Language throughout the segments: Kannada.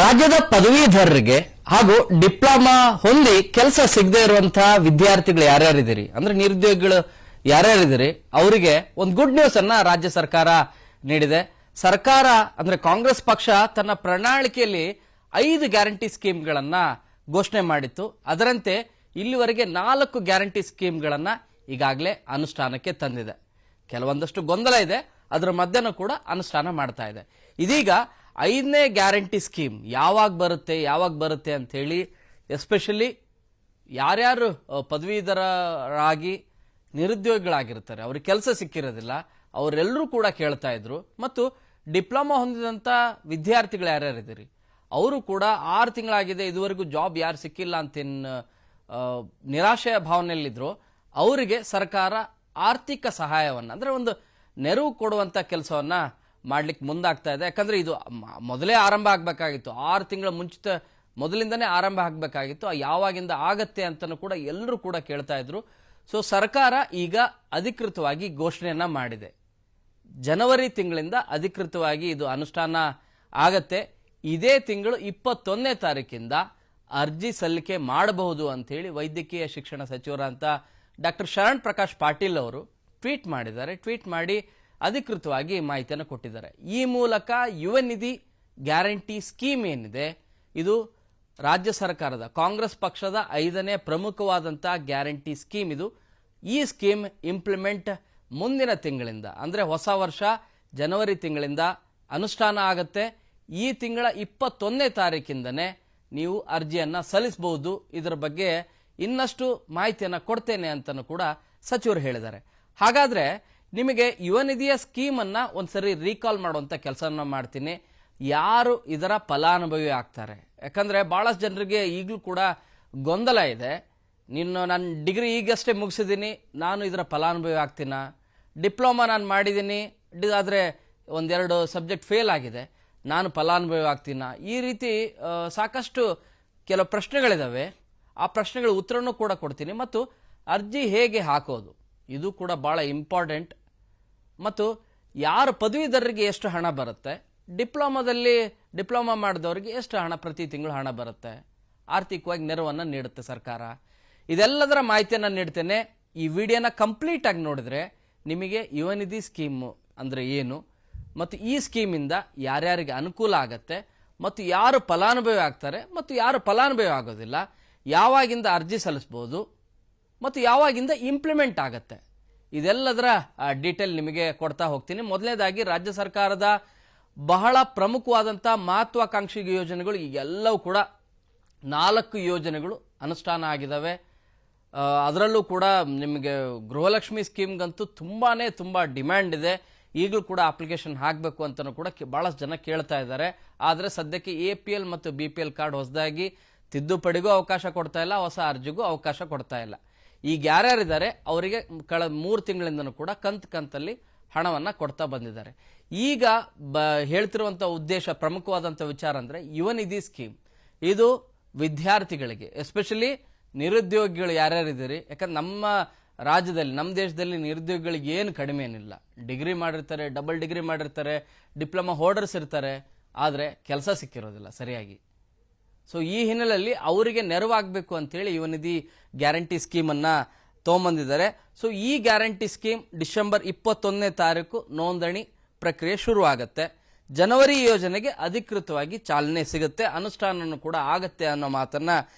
ರಾಜ್ಯದ ಪದವೀಧರರಿಗೆ ಹಾಗೂ ಡಿಪ್ಲೊಮಾ ಹೊಂದಿ ಕೆಲಸ ಸಿಗದೆ ಇರುವಂತಹ ವಿದ್ಯಾರ್ಥಿಗಳು ಯಾರ್ಯಾರಿದ್ದೀರಿ ಅಂದ್ರೆ ನಿರುದ್ಯೋಗಿಗಳು ಯಾರ್ಯಾರಿದ್ದೀರಿ ಅವರಿಗೆ ಒಂದು ಗುಡ್ ನ್ಯೂಸ್ ಅನ್ನ ರಾಜ್ಯ ಸರ್ಕಾರ ನೀಡಿದೆ. ಸರ್ಕಾರ ಅಂದ್ರೆ ಕಾಂಗ್ರೆಸ್ ಪಕ್ಷ ತನ್ನ ಪ್ರಣಾಳಿಕೆಯಲ್ಲಿ 5 ಗ್ಯಾರಂಟಿ ಸ್ಕೀಮ್ಗಳನ್ನ ಘೋಷಣೆ ಮಾಡಿತ್ತು. ಅದರಂತೆ ಇಲ್ಲಿವರೆಗೆ 4 ಗ್ಯಾರಂಟಿ ಸ್ಕೀಮ್ಗಳನ್ನ ಈಗಾಗಲೇ ಅನುಷ್ಠಾನಕ್ಕೆ ತಂದಿದೆ. ಕೆಲವೊಂದಷ್ಟು ಗೊಂದಲ ಇದೆ, ಅದರ ಮಧ್ಯನೂ ಕೂಡ ಅನುಷ್ಠಾನ ಮಾಡ್ತಾ ಇದೆ. ಇದೀಗ 5ನೇ ಗ್ಯಾರಂಟಿ ಸ್ಕೀಮ್ ಯಾವಾಗ ಬರುತ್ತೆ ಅಂತ ಹೇಳಿ ಎಸ್ಪೆಷಲಿ ಯಾರ್ಯಾರು ಪದವೀಧರರಾಗಿ ನಿರುದ್ಯೋಗಿಗಳಾಗಿರ್ತಾರೆ, ಅವ್ರಿಗೆ ಕೆಲಸ ಸಿಕ್ಕಿರೋದಿಲ್ಲ, ಅವರೆಲ್ಲರೂ ಕೂಡ ಕೇಳ್ತಾ ಇದ್ರು. ಮತ್ತು ಡಿಪ್ಲೊಮಾ ಹೊಂದಿದಂತ ವಿದ್ಯಾರ್ಥಿಗಳು ಯಾರ್ಯಾರಿದ್ದೀರಿ ಅವರು ಕೂಡ 6 ತಿಂಗಳಾಗಿದೆ ಇದುವರೆಗೂ ಜಾಬ್ ಯಾರು ಸಿಕ್ಕಿಲ್ಲ ಅಂತ ನಿರಾಶೆಯ ಭಾವನೆಯಲ್ಲಿದ್ರು ಅವರಿಗೆ ಸರ್ಕಾರ ಆರ್ಥಿಕ ಸಹಾಯವನ್ನ ಅಂದ್ರೆ ಒಂದು ನೆರವು ಕೊಡುವಂತ ಕೆಲಸವನ್ನ ಮಾಡ್ಲಿಕ್ಕೆ ಮುಂದಾಗ್ತಾ ಇದೆ. ಯಾಕಂದ್ರೆ ಇದು ಮೊದಲೇ ಆರಂಭ ಆಗ್ಬೇಕಾಗಿತ್ತು, 6 ತಿಂಗಳ ಮೊದಲಿಂದನೇ ಆರಂಭ ಆಗ್ಬೇಕಾಗಿತ್ತು. ಯಾವಾಗಿಂದ ಆಗತ್ತೆ ಅಂತನೂ ಕೂಡ ಎಲ್ಲರೂ ಕೂಡ ಕೇಳ್ತಾ ಇದ್ರು. ಸೊ ಸರ್ಕಾರ ಈಗ ಅಧಿಕೃತವಾಗಿ ಘೋಷಣೆಯನ್ನ ಮಾಡಿದೆ. ಜನವರಿ ತಿಂಗಳಿಂದ ಅಧಿಕೃತವಾಗಿ ಇದು ಅನುಷ್ಠಾನ ಆಗತ್ತೆ. ಇದೇ ತಿಂಗಳು 21ನೇ ತಾರೀಕಿಂದ ಅರ್ಜಿ ಸಲ್ಲಿಕೆ ಮಾಡಬಹುದು ಅಂತ ಹೇಳಿ ವೈದ್ಯಕೀಯ ಶಿಕ್ಷಣ ಸಚಿವರಂತ ಡಾಕ್ಟರ್ ಶರಣ್ ಪ್ರಕಾಶ್ ಪಾಟೀಲ್ ಅವರು ಟ್ವೀಟ್ ಮಾಡಿದ್ದಾರೆ. ಟ್ವೀಟ್ ಮಾಡಿ ಅಧಿಕೃತವಾಗಿ ಮಾಹಿತಿಯನ್ನು ಕೊಟ್ಟಿದ್ದಾರೆ. ಈ ಮೂಲಕ ಯುವ ನಿಧಿ ಗ್ಯಾರಂಟಿ ಸ್ಕೀಮ್ ಏನಿದೆ ಇದು ರಾಜ್ಯ ಸರ್ಕಾರದ ಕಾಂಗ್ರೆಸ್ ಪಕ್ಷದ 5ನೇ ಪ್ರಮುಖವಾದಂತಹ ಗ್ಯಾರಂಟಿ ಸ್ಕೀಮ್ ಇದು. ಈ ಸ್ಕೀಮ್ ಇಂಪ್ಲಿಮೆಂಟ್ ಮುಂದಿನ ತಿಂಗಳಿಂದ ಅಂದ್ರೆ ಹೊಸ ವರ್ಷ ಜನವರಿ ತಿಂಗಳಿಂದ ಅನುಷ್ಠಾನ ಆಗತ್ತೆ. ಈ ತಿಂಗಳ 21ನೇ ತಾರೀಕಿಂದನೇ ನೀವು ಅರ್ಜಿಯನ್ನ ಸಲ್ಲಿಸಬಹುದು. ಇದರ ಬಗ್ಗೆ ಇನ್ನಷ್ಟು ಮಾಹಿತಿಯನ್ನ ಕೊಡ್ತೇನೆ ಅಂತನೂ ಕೂಡ ಸಚಿವರು ಹೇಳಿದ್ದಾರೆ. ಹಾಗಾದ್ರೆ ನಿಮಗೆ ಯುವ ನಿಧಿಯ ಸ್ಕೀಮ್ ಅನ್ನ ಒಂದ್ಸರಿ ರೀಕಾಲ್ ಮಾಡುವಂತ ಕೆಲಸವನ್ನ ಮಾಡ್ತೀನಿ. ಯಾರು ಇದರ ಫಲಾನುಭವಿ ಆಗ್ತಾರೆ? ಯಾಕಂದ್ರೆ ಬಹಳಷ್ಟು ಜನರಿಗೆ ಈಗಲೂ ಕೂಡ ಗೊಂದಲ ಇದೆ. ನಾನು ಡಿಗ್ರಿ ಈಗಷ್ಟೇ ಮುಗಿಸಿದ್ದೀನಿ, ನಾನು ಇದರ ಫಲಾನುಭವಿ ಆಗ್ತೀನ? ಡಿಪ್ಲೊಮಾ ನಾನು ಮಾಡಿದ್ದೀನಿ, ಆದರೆ 1-2 ಸಬ್ಜೆಕ್ಟ್ ಫೇಲ್ ಆಗಿದೆ, ನಾನು ಫಲಾನುಭವಿ ಆಗ್ತೀನ? ಈ ರೀತಿ ಸಾಕಷ್ಟು ಕೆಲವು ಪ್ರಶ್ನೆಗಳಿದಾವೆ. ಆ ಪ್ರಶ್ನೆಗಳ ಉತ್ತರನೂ ಕೂಡ ಕೊಡ್ತೀನಿ. ಮತ್ತು ಅರ್ಜಿ ಹೇಗೆ ಹಾಕೋದು ಇದು ಕೂಡ ಬಹಳ ಇಂಪಾರ್ಟೆಂಟ್. ಮತ್ತು ಯಾರು ಪದವೀಧರರಿಗೆ ಎಷ್ಟು ಹಣ ಬರುತ್ತೆ, ಡಿಪ್ಲೊಮಾ ಮಾಡಿದವರಿಗೆ ಎಷ್ಟು ಹಣ ಪ್ರತಿ ತಿಂಗಳು ಹಣ ಬರುತ್ತೆ, ಆರ್ಥಿಕವಾಗಿ ನೆರವನ್ನು ನೀಡುತ್ತೆ ಸರ್ಕಾರ, ಇದೆಲ್ಲದರ ಮಾಹಿತಿಯನ್ನು ನೀಡ್ತೇನೆ. ಈ ವಿಡಿಯೋನ ಕಂಪ್ಲೀಟ್ ಆಗಿ ನೋಡಿದ್ರೆ ನಿಮಗೆ ಯುವ ನಿಧಿ ಸ್ಕೀಮ್ ಅಂದ್ರೆ ಏನು, ಮತ್ತು ಈ ಸ್ಕೀಮಿಂದ ಯಾರ್ಯಾರಿಗೆ ಅನುಕೂಲ ಆಗತ್ತೆ, ಮತ್ತು ಯಾರು ಫಲಾನುಭವಿ ಆಗ್ತಾರೆ ಮತ್ತು ಯಾರು ಫಲಾನುಭವಿ ಆಗೋದಿಲ್ಲ, ಯಾವಾಗಿಂದ ಅರ್ಜಿ ಸಲ್ಲಿಸಬಹುದು ಮತ್ತು ಯಾವಾಗಿಂದ ಇಂಪ್ಲಿಮೆಂಟ್ ಆಗತ್ತೆ, ಇದೆಲ್ಲದರ ಡೀಟೇಲ್ ನಿಮಗೆ ಕೊಡ್ತಾ ಹೋಗ್ತೀನಿ. ಮೊದಲನೇದಾಗಿ ರಾಜ್ಯ ಸರ್ಕಾರದ ಬಹಳ ಪ್ರಮುಖವಾದಂತಹ ಮಹತ್ವಾಕಾಂಕ್ಷಿ ಯೋಜನೆಗಳು ಎಲ್ಲವೂ ಕೂಡ 4 ಯೋಜನೆಗಳು ಅನುಷ್ಠಾನ ಆಗಿದ್ದಾವೆ. ಅದರಲ್ಲೂ ಕೂಡ ನಿಮಗೆ ಗೃಹಲಕ್ಷ್ಮಿ ಸ್ಕೀಮ್ಗಂತೂ ತುಂಬಾ ಡಿಮ್ಯಾಂಡ್ ಇದೆ. ಈಗಲೂ ಕೂಡ ಅಪ್ಲಿಕೇಶನ್ ಹಾಕಬೇಕು ಅಂತಲೂ ಕೂಡ ಬಹಳಷ್ಟು ಜನ ಕೇಳ್ತಾ ಇದ್ದಾರೆ. ಆದರೆ ಸದ್ಯಕ್ಕೆ APL ಮತ್ತು BPL ಕಾರ್ಡ್ ಹೊಸದಾಗಿ ತಿದ್ದುಪಡಿಗೂ ಅವಕಾಶ ಕೊಡ್ತಾ ಇಲ್ಲ, ಹೊಸ ಅರ್ಜಿಗೂ ಅವಕಾಶ ಕೊಡ್ತಾ ಇಲ್ಲ. ಈಗ ಯಾರ್ಯಾರಿದ್ದಾರೆ ಅವರಿಗೆ 3 ತಿಂಗಳಿಂದನೂ ಕೂಡ ಕಂತಲ್ಲಿ ಹಣವನ್ನ ಕೊಡ್ತಾ ಬಂದಿದ್ದಾರೆ. ಈಗ ಹೇಳ್ತಿರುವಂತ ಉದ್ದೇಶ, ಪ್ರಮುಖವಾದಂಥ ವಿಚಾರ ಅಂದ್ರೆ ಯುವ ನಿಧಿ ಸ್ಕೀಮ್. ಇದು ವಿದ್ಯಾರ್ಥಿಗಳಿಗೆ, ಎಸ್ಪೆಷಲಿ ನಿರುದ್ಯೋಗಿಗಳು ಯಾರ್ಯಾರಿದ್ದೀರಿ, ಯಾಕಂದ್ರೆ ನಮ್ಮ ರಾಜ್ಯದಲ್ಲಿ, ನಮ್ಮ ದೇಶದಲ್ಲಿ ನಿರುದ್ಯೋಗಿಗಳಿಗೆ ಏನು ಕಡಿಮೆ ಏನಿಲ್ಲ. ಡಿಗ್ರಿ ಮಾಡಿರ್ತಾರೆ, ಡಬಲ್ ಡಿಗ್ರಿ ಮಾಡಿರ್ತಾರೆ, ಡಿಪ್ಲೊಮಾ ಹೋಲ್ಡರ್ಸ್ ಇರ್ತಾರೆ, ಆದರೆ ಕೆಲಸ ಸಿಕ್ಕಿರೋದಿಲ್ಲ ಸರಿಯಾಗಿ. ಸೊ ಈ ಹಿನ್ನೆಲೆಯಲ್ಲಿ ಅವರಿಗೆ ನೆರವಾಗಬೇಕು ಅಂತೇಳಿ ಯುವ ನಿಧಿ ಗ್ಯಾರಂಟಿ ಸ್ಕೀಮ್ ಅನ್ನ ತಗೊಂಬಂದಿದ್ದಾರೆ. ಸೊ ಈ ಗ್ಯಾರಂಟಿ ಸ್ಕೀಮ್ ಡಿಸೆಂಬರ್ 21ನೇ ತಾರೀಕು ನೋಂದಣಿ ಪ್ರಕ್ರಿಯೆ ಶುರು ಆಗತ್ತೆ. ಜನವರಿ ಯೋಜನೆಗೆ ಅಧಿಕೃತವಾಗಿ ಚಾಲನೆ ಸಿಗುತ್ತೆ, ಅನುಷ್ಠಾನ ಕೂಡ ಆಗತ್ತೆ ಅನ್ನೋ ಮಾತನ್ನ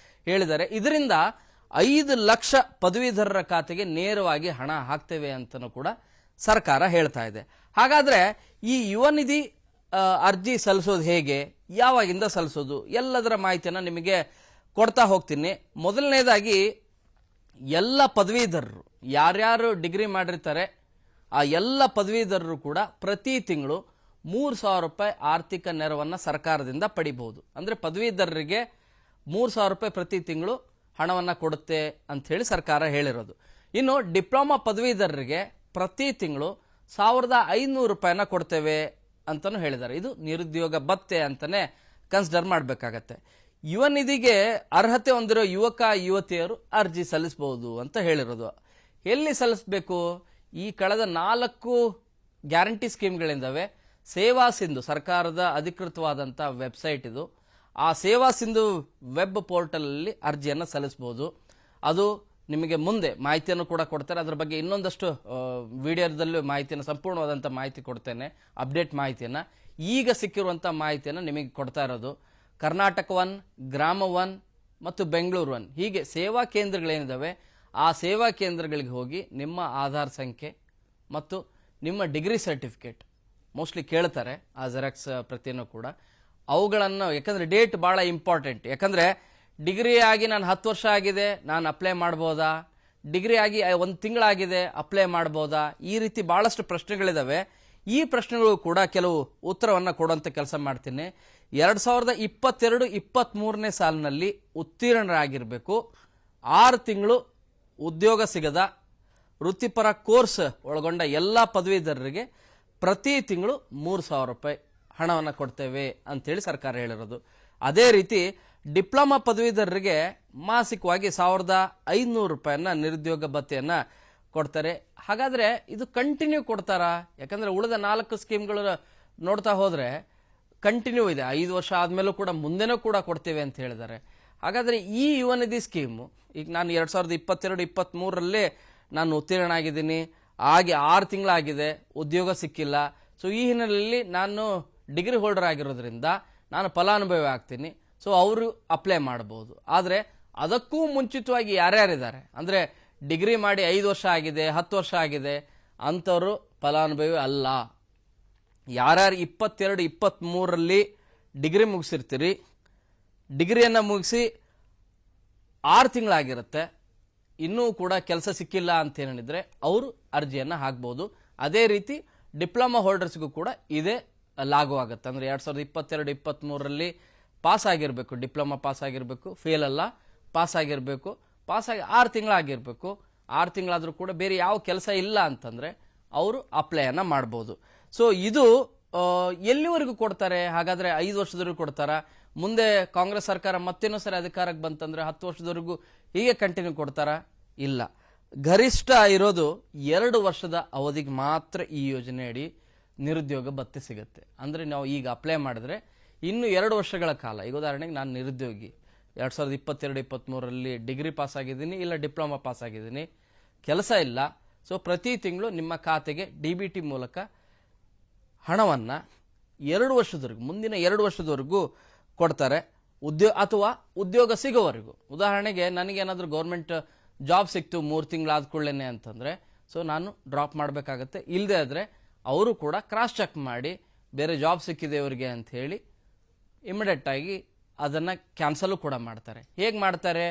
ಹೇಳಿದ್ದಾರೆ. ಇದರಿಂದ 5 ಲಕ್ಷ ಪದವೀಧರರ ಖಾತೆಗೆ ನೇರವಾಗಿ ಹಣ ಹಾಕ್ತೇವೆ ಅಂತನೂ ಕೂಡ ಸರ್ಕಾರ ಹೇಳ್ತಾ ಇದೆ. ಹಾಗಾದ್ರೆ ಈ ಯುವ ನಿಧಿ ಅರ್ಜಿ ಸಲ್ಲಿಸೋದು ಹೇಗೆ, ಯಾವಾಗಿಂದ ಸಲ್ಲಿಸೋದು, ಎಲ್ಲದರ ಮಾಹಿತಿಯನ್ನ ನಿಮಗೆ ಕೊಡ್ತಾ ಹೋಗ್ತೀನಿ. ಮೊದಲನೇದಾಗಿ ಎಲ್ಲ ಪದವೀಧರರು ಯಾರ್ಯಾರು ಡಿಗ್ರಿ ಮಾಡಿರ್ತಾರೆ ಆ ಎಲ್ಲ ಪದವೀಧರರು ಕೂಡ ಪ್ರತಿ ತಿಂಗಳು 3,000 ರೂಪಾಯಿ ಆರ್ಥಿಕ ನೆರವನ್ನ ಸರ್ಕಾರದಿಂದ ಪಡಿಬಹುದು. ಅಂದ್ರೆ ಪದವೀಧರರಿಗೆ 3,000 ರೂಪಾಯಿ ಪ್ರತಿ ತಿಂಗಳು ಹಣವನ್ನ ಕೊಡುತ್ತೆ ಅಂತ ಹೇಳಿ ಸರ್ಕಾರ ಹೇಳಿರೋದು. ಇನ್ನು ಡಿಪ್ಲೊಮಾ ಪದವೀಧರರಿಗೆ ಪ್ರತಿ ತಿಂಗಳು 1,500 ರೂಪಾಯಿನ ಕೊಡ್ತೇವೆ ಅಂತಾನು ಹೇಳಿದ್ದಾರೆ. ಇದು ನಿರುದ್ಯೋಗ ಭತ್ಯೆ ಅಂತಾನೆ ಕನ್ಸಿಡರ್ ಮಾಡಬೇಕಾಗತ್ತೆ. ಯುವ ನಿಧಿಗೆ ಅರ್ಹತೆ ಹೊಂದಿರೋ ಯುವಕ ಯುವತಿಯರು ಅರ್ಜಿ ಸಲ್ಲಿಸಬಹುದು ಅಂತ ಹೇಳಿರೋದು. ಎಲ್ಲಿ ಸಲ್ಲಿಸಬೇಕು? ಈ ಕಳೆದ 4 ಗ್ಯಾರಂಟಿ ಸ್ಕೀಮ್ಗಳಿಂದವೆ. ಸೇವಾ ಸಿಂಧು ಸರ್ಕಾರದ ಅಧಿಕೃತವಾದಂತಹ ವೆಬ್ಸೈಟ್ ಇದು. ಆ ಸೇವಾ ಸಿಂಧು ವೆಬ್ ಪೋರ್ಟಲ್ ಅಲ್ಲಿ ಅರ್ಜಿಯನ್ನು ಸಲ್ಲಿಸಬಹುದು. ಅದು ನಿಮಗೆ ಮುಂದೆ ಮಾಹಿತಿಯನ್ನು ಕೂಡ ಕೊಡ್ತಾರೆ. ಅದರ ಬಗ್ಗೆ ಇನ್ನೊಂದಷ್ಟು ವಿಡಿಯೋದಲ್ಲೂ ಮಾಹಿತಿಯನ್ನು, ಸಂಪೂರ್ಣವಾದಂಥ ಮಾಹಿತಿ ಕೊಡ್ತೇನೆ, ಅಪ್ಡೇಟ್ ಮಾಹಿತಿಯನ್ನು. ಈಗ ಸಿಕ್ಕಿರುವಂಥ ಮಾಹಿತಿಯನ್ನು ನಿಮಗೆ ಕೊಡ್ತಾ ಇರೋದು ಕರ್ನಾಟಕ 1, ಗ್ರಾಮ 1 ಮತ್ತು ಬೆಂಗಳೂರು 1, ಹೀಗೆ ಸೇವಾ ಕೇಂದ್ರಗಳೇನಿದ್ದಾವೆ ಆ ಸೇವಾ ಕೇಂದ್ರಗಳಿಗೆ ಹೋಗಿ ನಿಮ್ಮ ಆಧಾರ್ ಸಂಖ್ಯೆ ಮತ್ತು ನಿಮ್ಮ ಡಿಗ್ರಿ ಸರ್ಟಿಫಿಕೇಟ್ ಮೋಸ್ಟ್ಲಿ ಕೇಳ್ತಾರೆ, ಆ ಜೆರಾಕ್ಸ್ ಪ್ರತಿಯನ್ನು ಕೂಡ ಅವುಗಳನ್ನು, ಯಾಕಂದರೆ ಡೇಟ್ ಭಾಳ ಇಂಪಾರ್ಟೆಂಟ್. ಯಾಕಂದರೆ ಡಿಗ್ರಿ ಆಗಿ ನಾನು 10 ವರ್ಷ ಆಗಿದೆ, ನಾನು ಅಪ್ಲೈ ಮಾಡ್ಬೋದಾ, ಡಿಗ್ರಿ ಆಗಿ 1 ತಿಂಗಳಾಗಿದೆ ಅಪ್ಲೈ ಮಾಡ್ಬೋದಾ, ಈ ರೀತಿ ಭಾಳಷ್ಟು ಪ್ರಶ್ನೆಗಳಿದ್ದಾವೆ. ಈ ಪ್ರಶ್ನೆಗಳು ಕೂಡ ಕೆಲವು ಉತ್ತರವನ್ನು ಕೊಡುವಂಥ ಕೆಲಸ ಮಾಡ್ತೀನಿ. 2022-23ನೇ ಸಾಲಿನಲ್ಲಿ ಉತ್ತೀರ್ಣರಾಗಿರಬೇಕು, 6 ತಿಂಗಳು ಉದ್ಯೋಗ ಸಿಗದ ವೃತ್ತಿಪರ ಕೋರ್ಸ್ ಒಳಗೊಂಡ ಎಲ್ಲ ಪದವೀಧರರಿಗೆ ಪ್ರತಿ ತಿಂಗಳು 3,000 ರೂಪಾಯಿ ಹಣವನ್ನು ಕೊಡ್ತೇವೆ ಅಂತೇಳಿ ಸರ್ಕಾರ ಹೇಳಿರೋದು. ಅದೇ ರೀತಿ ಡಿಪ್ಲೊಮಾ ಪದವೀಧರರಿಗೆ ಮಾಸಿಕವಾಗಿ 1,500 ರೂಪಾಯಿಯನ್ನ ನಿರುದ್ಯೋಗ ಭತ್ಯೆಯನ್ನು ಕೊಡ್ತಾರೆ. ಹಾಗಾದರೆ ಇದು ಕಂಟಿನ್ಯೂ ಕೊಡ್ತಾರಾ? ಯಾಕಂದರೆ ಉಳಿದ 4 ಸ್ಕೀಮ್ಗಳು ನೋಡ್ತಾ ಹೋದರೆ ಕಂಟಿನ್ಯೂ ಇದೆ, 5 ವರ್ಷ ಆದಮೇಲೂ ಕೂಡ ಮುಂದೆನೂ ಕೂಡ ಕೊಡ್ತೇವೆ ಅಂತ ಹೇಳಿದ್ದಾರೆ. ಹಾಗಾದರೆ ಈ ಯುವ ನಿಧಿ ಸ್ಕೀಮು, ಈಗ ನಾನು 2022-23ರಲ್ಲಿ ನಾನು ಉತ್ತೀರ್ಣ ಆಗಿದ್ದೀನಿ, ಹಾಗೆ 6 ತಿಂಗಳಾಗಿದೆ, ಉದ್ಯೋಗ ಸಿಕ್ಕಿಲ್ಲ. ಸೊ ಈ ಹಿನ್ನೆಲೆಯಲ್ಲಿ ನಾನು ಡಿಗ್ರಿ ಹೋಲ್ಡರ್ ಆಗಿರೋದ್ರಿಂದ ನಾನು ಫಲಾನುಭವಿ ಆಗ್ತೀನಿ, ಸೊ ಅವರು ಅಪ್ಲೈ ಮಾಡ್ಬೋದು. ಆದರೆ ಅದಕ್ಕೂ ಮುಂಚಿತವಾಗಿ ಯಾರ್ಯಾರಿದ್ದಾರೆ ಅಂದರೆ ಡಿಗ್ರಿ ಮಾಡಿ 5 ವರ್ಷ ಆಗಿದೆ, 10 ವರ್ಷ ಆಗಿದೆ ಅಂಥವರು ಫಲಾನುಭವಿ ಅಲ್ಲ. ಯಾರ್ಯಾರು 22-23ರಲ್ಲಿ ಡಿಗ್ರಿ ಮುಗಿಸಿರ್ತೀರಿ, ಡಿಗ್ರಿಯನ್ನು ಮುಗಿಸಿ 6 ತಿಂಗಳಾಗಿರುತ್ತೆ, ಇನ್ನೂ ಕೂಡ ಕೆಲಸ ಸಿಕ್ಕಿಲ್ಲ ಅಂತ ಹೇಳಿದ್ರೆ ಅವರು ಅರ್ಜಿಯನ್ನು ಹಾಕ್ಬೋದು. ಅದೇ ರೀತಿ ಡಿಪ್ಲೊಮಾ ಹೋಲ್ಡರ್ಸ್ಗೂ ಕೂಡ ಇದೇ ಲಾಗು ಆಗುತ್ತೆ. ಅಂದರೆ 2022-23ರಲ್ಲಿ ಪಾಸ್ ಆಗಿರಬೇಕು, ಡಿಪ್ಲೊಮಾ ಪಾಸ್ ಆಗಿರಬೇಕು, ಫೇಲ್ ಅಲ್ಲ, ಪಾಸ್ ಆಗಿರಬೇಕು, ಪಾಸಾಗಿ 6 ತಿಂಗಳಾಗಿರಬೇಕು. 6 ತಿಂಗಳಾದರೂ ಕೂಡ ಬೇರೆ ಯಾವ ಕೆಲಸ ಇಲ್ಲ ಅಂತಂದರೆ ಅವರು ಅಪ್ಲೈಯನ್ನು ಮಾಡ್ಬೋದು. ಸೊ ಇದು ಎಲ್ಲಿವರೆಗೂ ಕೊಡ್ತಾರೆ? ಹಾಗಾದರೆ 5 ವರ್ಷದವರೆಗೂ ಕೊಡ್ತಾರಾ? ಮುಂದೆ ಕಾಂಗ್ರೆಸ್ ಸರ್ಕಾರ ಮತ್ತೇನೋ ಸರಿ ಅಧಿಕಾರಕ್ಕೆ ಬಂತಂದರೆ 10 ವರ್ಷದವರೆಗೂ ಹೀಗೆ ಕಂಟಿನ್ಯೂ ಕೊಡ್ತಾರಾ? ಇಲ್ಲ, ಗರಿಷ್ಠ ಇರೋದು 2 ವರ್ಷದ ಅವಧಿಗೆ ಮಾತ್ರ ಈ ಯೋಜನೆ ಅಡಿ ನಿರುದ್ಯೋಗ ಭತ್ಯೆ ಸಿಗುತ್ತೆ. ಅಂದರೆ ನಾವು ಈಗ ಅಪ್ಲೈ ಮಾಡಿದ್ರೆ ಇನ್ನು 2 ವರ್ಷಗಳ ಕಾಲ, ಈಗ ಉದಾಹರಣೆಗೆ ನಾನು ನಿರುದ್ಯೋಗಿ 2022-23ರಲ್ಲಿ ಡಿಗ್ರಿ ಪಾಸ್ ಆಗಿದ್ದೀನಿ, ಇಲ್ಲ ಡಿಪ್ಲೊಮಾ ಪಾಸ್ ಆಗಿದ್ದೀನಿ, ಕೆಲಸ ಇಲ್ಲ. ಸೊ ಪ್ರತಿ ತಿಂಗಳು ನಿಮ್ಮ ಖಾತೆಗೆ DBT ಮೂಲಕ ಹಣವನ್ನು 2 ವರ್ಷದವರೆಗೂ, ಮುಂದಿನ 2 ವರ್ಷದವರೆಗೂ ಕೊಡ್ತಾರೆ, ಅಥವಾ ಉದ್ಯೋಗ ಸಿಗೋವರೆಗೂ. ಉದಾಹರಣೆಗೆ ನನಗೇನಾದರೂ ಗೌರ್ಮೆಂಟ್ ಜಾಬ್ ಸಿಕ್ತು 3 ತಿಂಗಳಾದ ಕೂಡಲೇ ಅಂತಂದರೆ, ಸೊ ನಾನು ಡ್ರಾಪ್ ಮಾಡಬೇಕಾಗತ್ತೆ. ಇಲ್ಲದೆ ಆದರೆ ಅವರು ಕೂಡ ಕ್ರಾಸ್ ಚೆಕ್ ಮಾಡಿ ಬೇರೆ ಜಾಬ್ ಸಿಕ್ಕಿದೆ ಇವರಿಗೆ ಅಂತ ಹೇಳಿ ಇಮಿಡಿಯೇಟ್ ಆಗಿ ಅದನ್ನು ಕ್ಯಾನ್ಸಲು ಕೂಡ ಮಾಡ್ತಾರೆ. ಹೇಗೆ ಮಾಡ್ತಾರೆ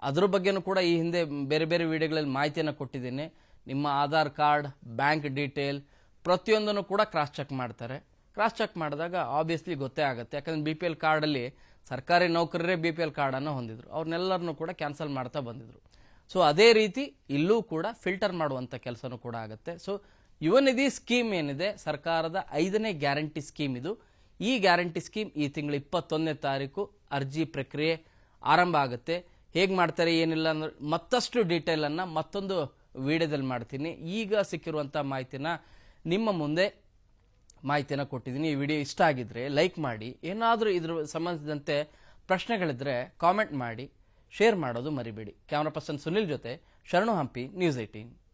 ಅದ್ರ ಬಗ್ಗೆನೂ ಕೂಡ ಈ ಹಿಂದೆ ಬೇರೆ ಬೇರೆ ವಿಡಿಯೋಗಳಲ್ಲಿ ಮಾಹಿತಿಯನ್ನು ಕೊಟ್ಟಿದ್ದೀನಿ. ನಿಮ್ಮ ಆಧಾರ್ ಕಾರ್ಡ್, ಬ್ಯಾಂಕ್ ಡೀಟೇಲ್ ಪ್ರತಿಯೊಂದನ್ನು ಕೂಡ ಕ್ರಾಸ್ ಚೆಕ್ ಮಾಡ್ತಾರೆ. ಕ್ರಾಸ್ ಚೆಕ್ ಮಾಡಿದಾಗ ಆಬ್ವಿಯಸ್ಲಿ ಗೊತ್ತೇ ಆಗುತ್ತೆ. ಯಾಕಂದರೆ BPL ಕಾರ್ಡಲ್ಲಿ ಸರ್ಕಾರಿ ನೌಕರರೇ BPL ಕಾರ್ಡನ್ನು ಹೊಂದಿದ್ರು, ಅವ್ರನ್ನೆಲ್ಲರನ್ನೂ ಕೂಡ ಕ್ಯಾನ್ಸಲ್ ಮಾಡ್ತಾ ಬಂದಿದ್ರು. ಸೊ ಅದೇ ರೀತಿ ಇಲ್ಲೂ ಕೂಡ ಫಿಲ್ಟರ್ ಮಾಡುವಂಥ ಕೆಲಸನೂ ಕೂಡ ಆಗುತ್ತೆ. ಸೊ ಯುವ ನಿಧಿ ಸ್ಕೀಮ್ ಏನಿದೆ ಸರ್ಕಾರದ 5ನೇ ಗ್ಯಾರಂಟಿ ಸ್ಕೀಮ್ ಇದು. ಈ ಗ್ಯಾರಂಟಿ ಸ್ಕೀಮ್ ಈ ತಿಂಗಳು 21ನೇ ತಾರೀಕು ಅರ್ಜಿ ಪ್ರಕ್ರಿಯೆ ಆರಂಭ ಆಗುತ್ತೆ. ಹೇಗೆ ಮಾಡ್ತಾರೆ ಏನಿಲ್ಲ ಅಂದ್ರೆ ಮತ್ತಷ್ಟು ಡೀಟೇಲನ್ನು ಮತ್ತೊಂದು ವಿಡಿಯೋದಲ್ಲಿ ಮಾಡ್ತೀನಿ. ಈಗ ಸಿಕ್ಕಿರುವಂಥ ಮಾಹಿತಿನ ನಿಮ್ಮ ಮುಂದೆ ಮಾಹಿತಿಯನ್ನು ಕೊಟ್ಟಿದ್ದೀನಿ. ಈ ವಿಡಿಯೋ ಇಷ್ಟ ಆಗಿದ್ರೆ ಲೈಕ್ ಮಾಡಿ, ಏನಾದರೂ ಇದ್ರ ಸಂಬಂಧಿಸಿದಂತೆ ಪ್ರಶ್ನೆಗಳಿದ್ರೆ ಕಾಮೆಂಟ್ ಮಾಡಿ, ಶೇರ್ ಮಾಡೋದು ಮರಿಬೇಡಿ. ಕ್ಯಾಮ್ರಾ ಪರ್ಸನ್ ಸುನಿಲ್ ಜೊತೆ ಶರಣು ಹಂಪಿ, ನ್ಯೂಸ್ 18.